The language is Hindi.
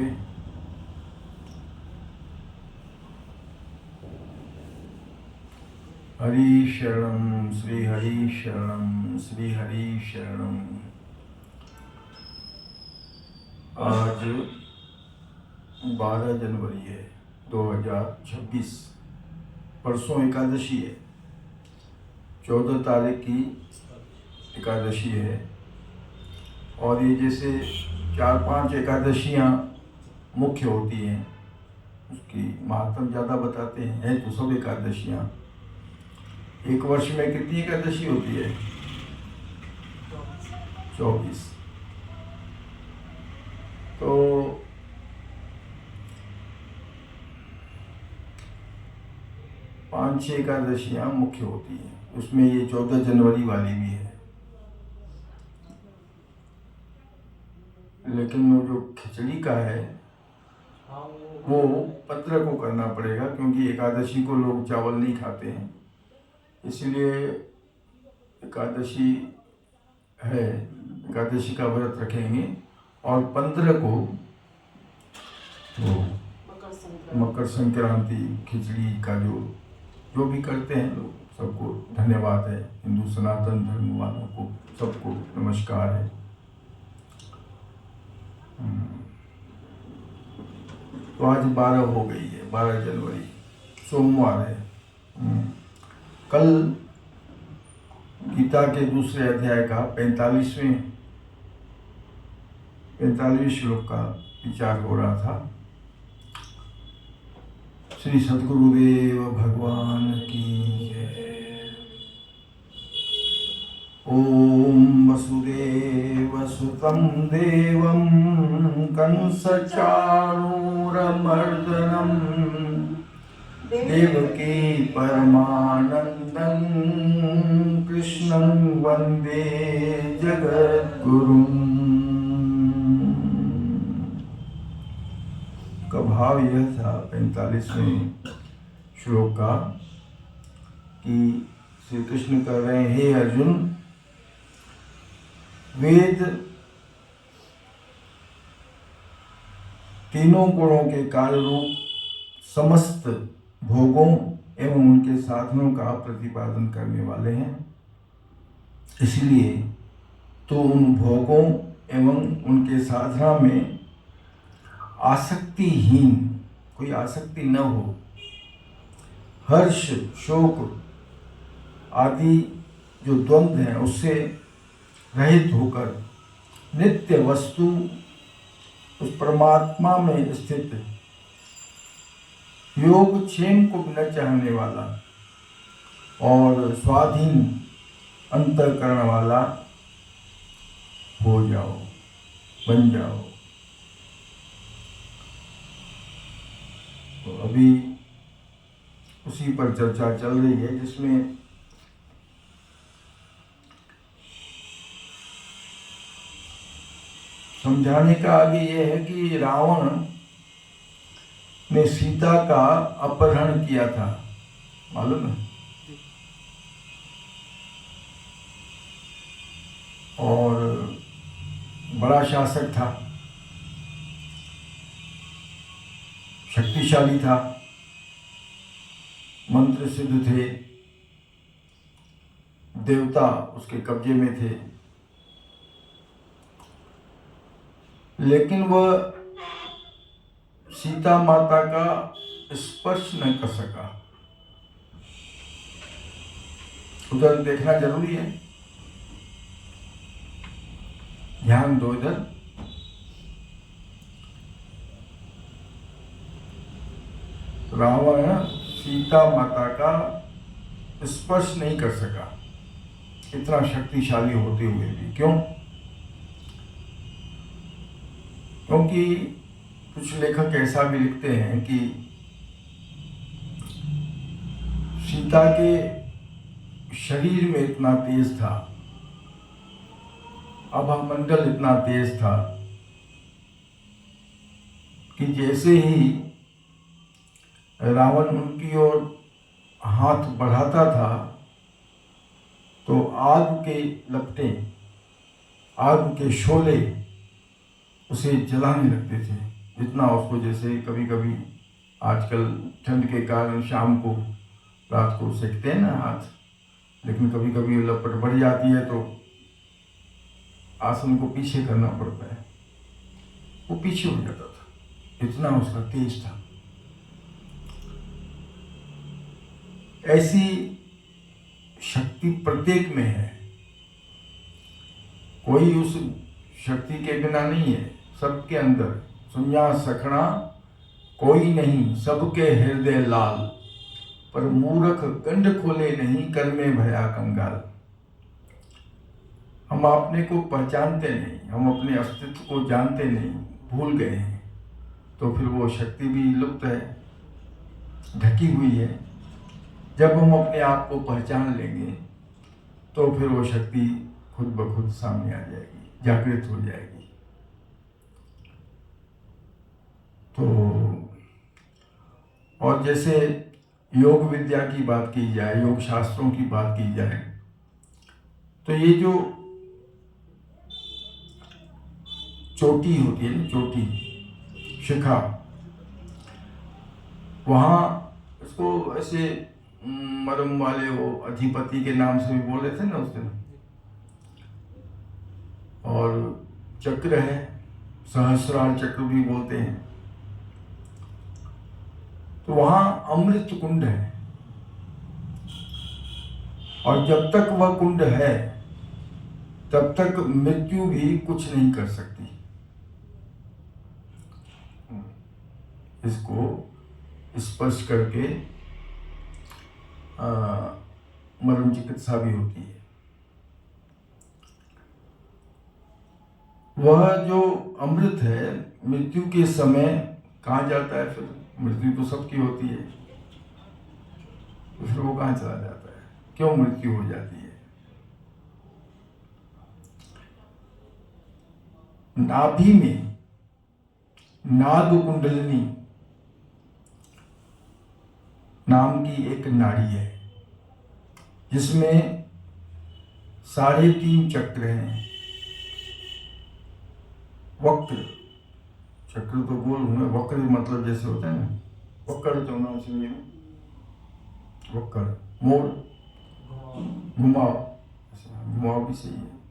ओके। हरि शरणम श्री हरि शरणम श्री हरि शरणम। आज 12 जनवरी है 2026। परसों एकादशी है, 14 तारीख की एकादशी है। और ये जैसे 4-5 एकादशियाँ मुख्य होती हैं, उसकी महात्म ज़्यादा बताते हैं तो सब एकादशियाँ। एक वर्ष में कितनी एकादशी होती है? 24। तो 5-6 एकादशियाँ मुख्य होती हैं, उसमें ये 14 जनवरी वाली भी है। लेकिन वो जो खिचड़ी का है वो 15 को करना पड़ेगा, क्योंकि एकादशी को लोग चावल नहीं खाते हैं, इसलिए एकादशी है, एकादशी का व्रत रखेंगे। और 15 को तो मकर संक्रांति खिचड़ी का जो भी करते हैं लोग, सबको धन्यवाद है। हिंदू सनातन धर्म वालों को सबको नमस्कार है। तो आज 12 हो गई है, 12 जनवरी सोमवार है। कल गीता के दूसरे अध्याय का 45वें श्लोक का विचार हो रहा था। श्री सद्गुरुदेव भगवान की जय। ओम वसुदेव सुतं देवं कंसचाणूरमर्दनं देवकी परमानंदं कृष्णं वंदे जगद्गुरुम्। का भाव यह था 45वें श्लोक का कि श्री कृष्ण कह रहे हैं, हे अर्जुन, वेद तीनों गुणों के कार्य रूप समस्त भोगों एवं उनके साधनों का प्रतिपादन करने वाले हैं। इसलिए तो उन भोगों एवं उनके साधना में आसक्तिहीन, कोई आसक्ति न हो, हर्ष शोक आदि जो द्वंद्व हैं उससे रहित होकर नित्य वस्तु उस परमात्मा में स्थित योग क्षेम को न चाहने वाला और स्वाधीन अंतःकरण वाला हो जाओ, बन जाओ। तो अभी उसी पर चर्चा चल रही है, जिसमें समझाने का आगे यह है कि रावण ने सीता का अपहरण किया था, मालूम है? और बड़ा शासक था, शक्तिशाली था, मंत्र सिद्ध थे, देवता उसके कब्जे में थे, लेकिन वह सीता माता का स्पर्श न कर सका। उधर देखना जरूरी है, ध्यान दो इधर। रावण सीता माता का स्पर्श नहीं कर सका, इतना शक्तिशाली होते हुए भी। क्यों? क्योंकि कुछ लेखक ऐसा भी लिखते हैं कि सीता के शरीर में इतना तेज था, आभामंडल इतना तेज था कि जैसे ही रावण उनकी ओर हाथ बढ़ाता था तो आग के लपटें, आग के शोले उसे जलाने लगते थे, जितना उसको, जैसे कभी कभी आजकल ठंड के कारण शाम को रात को सेकते हैं ना हाथ, लेकिन कभी कभी लपट बढ़ जाती है तो आसन को पीछे करना पड़ता है, वो पीछे हो जाता था, इतना उसका तेज था। ऐसी शक्ति प्रत्येक में है, कोई उस शक्ति के बिना नहीं है, सबके अंदर। सुनिया सखना कोई नहीं, सबके हृदय लाल, पर मूर्ख गंड खोले नहीं, कर में भया कंगाल। हम अपने को पहचानते नहीं, हम अपने अस्तित्व को जानते नहीं, भूल गए हैं, तो फिर वो शक्ति भी लुप्त है, ढकी हुई है। जब हम अपने आप को पहचान लेंगे तो फिर वो शक्ति खुद ब खुद सामने आ जाएगी, जागृत हो जाएगी। तो और जैसे योग विद्या की बात की जाए, योग शास्त्रों की बात की जाए, तो ये जो चोटी होती है ना, चोटी शिखा, वहाँ इसको ऐसे मरम वाले वो अधिपति के नाम से भी बोल रहे थे ना उस दिन। और चक्र है, सहस्रार चक्र भी बोलते हैं। तो वहाँ अमृत कुंड है, और जब तक वह कुंड है तब तक मृत्यु भी कुछ नहीं कर सकती। इसको स्पर्श करके मरण चिकित्सा भी होती है। वह जो अमृत है, मृत्यु के समय कहाँ जाता है? फिर मृत्यु तो सबकी होती है, तो फिर वो कहाँ चला जाता है? क्यों मृत्यु हो जाती है? नाभि में नाद कुंडलिनी नाम की एक नाड़ी है, जिसमें 3.5 चक्र हैं। वक्र चक्र तो गोल हुए, वक्र मतलब जैसे होता है ना, वक्र तो नाम से में वक्र मोड़, घुमाव, घुमाव भी सही है।